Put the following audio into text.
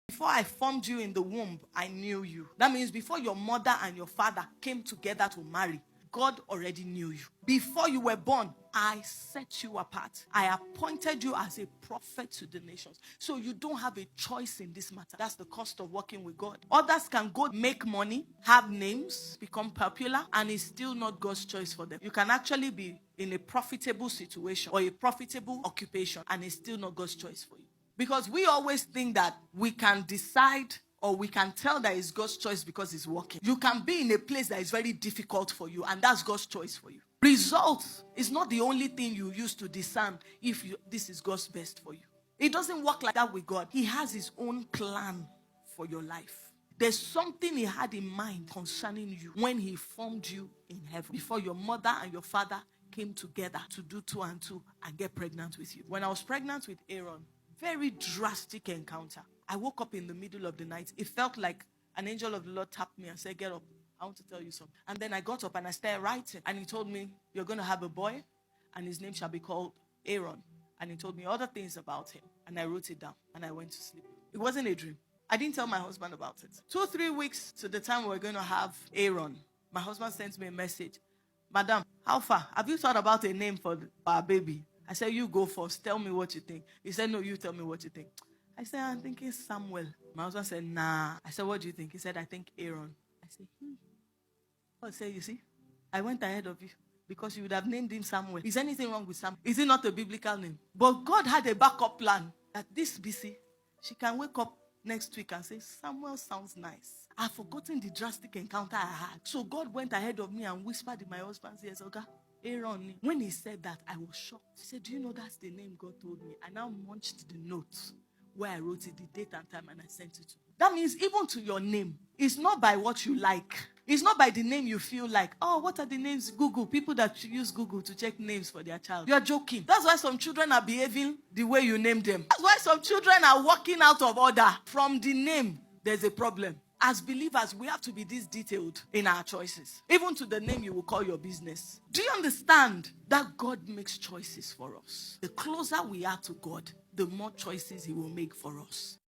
Before I formed you in the womb, I knew you. That means before your mother and your father came together to marry, God already knew you. Before you were born, I set you apart. I appointed you as a prophet to the nations. So you don't have a choice in this matter. That's the cost of working with God. Others can go make money, have names, become popular, and it's still not God's choice for them. You can actually be in a profitable situation or a profitable occupation, and it's still not God's choice for you. Because we always think that we can decide or we can tell that it's God's choice because it's working. You can be in a place that is very difficult for you, and that's God's choice for you. Results is not the only thing you use to discern if this is God's best for you. It doesn't work like that with God. He has his own plan for your life. There's something he had in mind concerning you when he formed you in heaven, before your mother and your father came together to do 2 and 2 and get pregnant with you. When I was pregnant with Aaron, very drastic encounter. I woke up in the middle of the night. It felt like an angel of the Lord tapped me and said, get up. I want to tell you something. And then I got up and I started writing. And he told me, you're going to have a boy and his name shall be called Aaron. And he told me other things about him. And I wrote it down and I went to sleep. It wasn't a dream. I didn't tell my husband about it. 2-3 weeks to the time we were going to have Aaron, my husband sent me a message. Madam, how far? Have you thought about a name for our baby? I said, you go first. Tell me what you think. He said, no, you tell me what you think. I said, I'm thinking Samuel. My husband said, nah. I said, what do you think? He said, I think Aaron. I said, God said, you see, I went ahead of you because you would have named him Samuel. Is anything wrong with Samuel? Is it not a biblical name? But God had a backup plan that this BC, she can wake up next week and say, Samuel sounds nice. I've forgotten the drastic encounter I had. So God went ahead of me and whispered in my husband's ears, okay? Aaron. When he said that, I was shocked. He said, do you know that's the name God told me? I now munched the notes where I wrote it, the date and time, and I sent it to him. That means even to your name, it's not by what you like. It's not by the name you feel like. Oh, what are the names? Google. People that use Google to check names for their child. You're joking. That's why some children are behaving the way you named them. That's why some children are walking out of order. From the name, there's a problem. As believers, we have to be this detailed in our choices. Even to the name you will call your business. Do you understand that God makes choices for us? The closer we are to God, the more choices he will make for us.